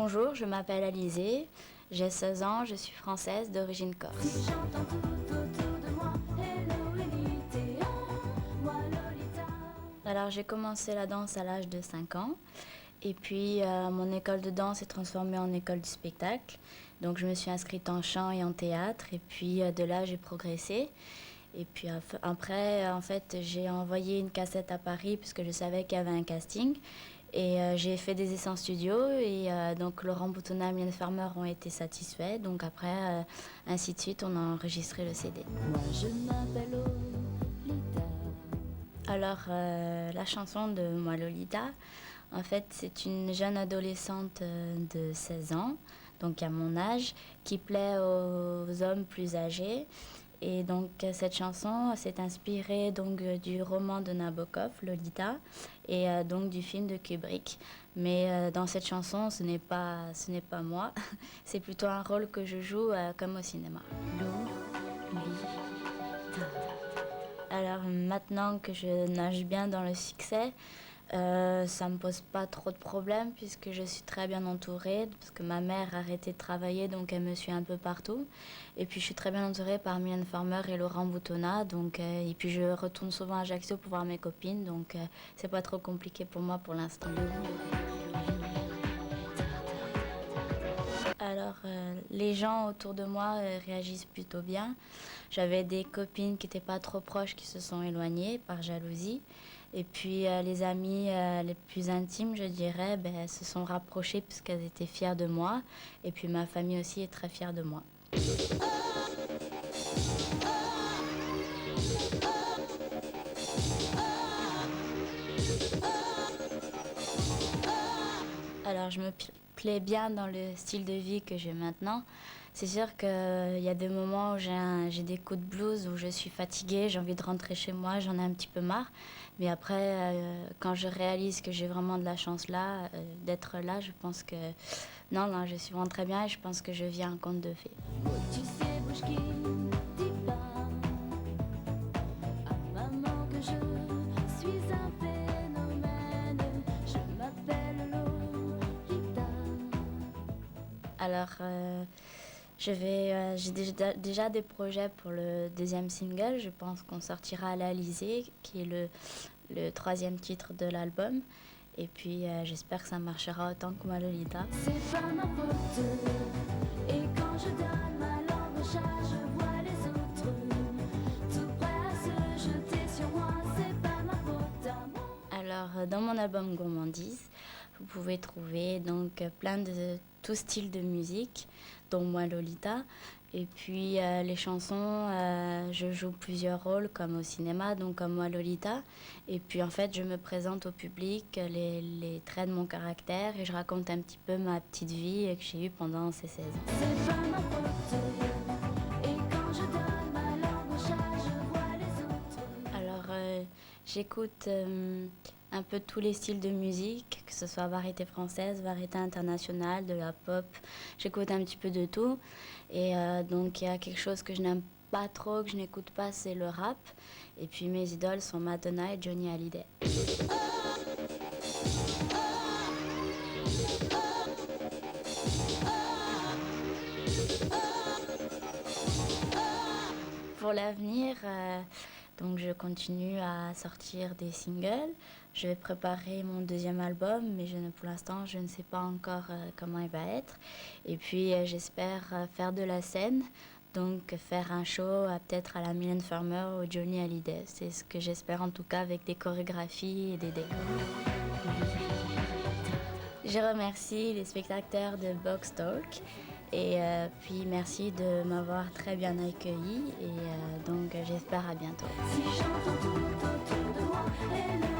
Bonjour, je m'appelle Alizée, j'ai 16 ans, je suis française d'origine corse. Si j'entends tout autour de moi, hello Elite, moi Lolita. Alors j'ai commencé la danse à l'âge de 5 ans et puis mon école de danse est transformée en école du spectacle. Donc je me suis inscrite en chant et en théâtre et puis de là j'ai progressé. Et puis après, en fait, j'ai envoyé une cassette à Paris puisque je savais qu'il y avait un casting. Et j'ai fait des essais en studio et donc Laurent Boutonnat et Mylène Farmer ont été satisfaits. Donc après, ainsi de suite, on a enregistré le CD. Moi je m'appelle Lolita. Alors, la chanson de Moi Lolita, en fait, c'est une jeune adolescente de 16 ans, donc à mon âge, qui plaît aux hommes plus âgés. Et donc, cette chanson s'est inspirée donc, du roman de Nabokov, Lolita, et donc du film de Kubrick. Mais dans cette chanson, ce n'est pas moi, c'est plutôt un rôle que je joue comme au cinéma. Lolita. Alors maintenant que je nage bien dans le succès, ça me pose pas trop de problèmes puisque je suis très bien entourée, parce que ma mère a arrêté de travailler, donc elle me suit un peu partout. Et puis je suis très bien entourée par Mylène Farmer et Laurent Boutonnat, donc, et puis je retourne souvent à Ajaccio pour voir mes copines, donc c'est pas trop compliqué pour moi pour l'instant. Alors, les gens autour de moi réagissent plutôt bien. J'avais des copines qui n'étaient pas trop proches qui se sont éloignées par jalousie. Et puis les amies les plus intimes, je dirais, se sont rapprochées parce qu'elles étaient fières de moi. Et puis ma famille aussi est très fière de moi. Alors je me plais bien dans le style de vie que j'ai maintenant. C'est sûr qu'il y a des moments où j'ai des coups de blues, où je suis fatiguée, j'ai envie de rentrer chez moi, j'en ai un petit peu marre. Mais après, quand je réalise que j'ai vraiment de la chance là, d'être là, je pense que non, je suis vraiment très bien et je pense que je vis un conte de fées. Tu sais, bouge qui dit pas à maman que je suis un phénomène. Je m'appelle Lolita. Alors, j'ai déjà des projets pour le deuxième single. Je pense qu'on sortira à l'Alizée, qui est le troisième titre de l'album. Et puis, j'espère que ça marchera autant que ma Lolita. C'est pas ma faute. Et quand je donne ma langue au chat, je vois les autres tout prêts à se jeter sur moi. C'est pas ma faute à moi. Alors, dans mon album Gourmandise, vous pouvez trouver donc plein de tout style de musique, dont moi Lolita. Et puis les chansons, je joue plusieurs rôles comme au cinéma, donc comme moi Lolita. Et puis en fait, je me présente au public les traits de mon caractère et je raconte un petit peu ma petite vie que j'ai eue pendant ces 16 ans. C'est pas ma faute. Et quand je donne ma langue au chat, je vois les autres. Alors, j'écoute un peu tous les styles de musique, que ce soit variété française, variété internationale, de la pop. J'écoute un petit peu de tout. Et donc, il y a quelque chose que je n'aime pas trop, que je n'écoute pas, c'est le rap. Et puis, mes idoles sont Madonna et Johnny Hallyday. Pour l'avenir, donc je continue à sortir des singles. Je vais préparer mon deuxième album, mais pour l'instant, je ne sais pas encore comment il va être. Et puis, j'espère faire de la scène, donc faire un show peut-être à la Mylène Farmer ou Johnny Hallyday. C'est ce que j'espère en tout cas avec des chorégraphies et des décors. Je remercie les spectateurs de Box Talk et puis merci de m'avoir très bien accueilli et donc j'espère à bientôt. Si j'entends tout autour de moi, hello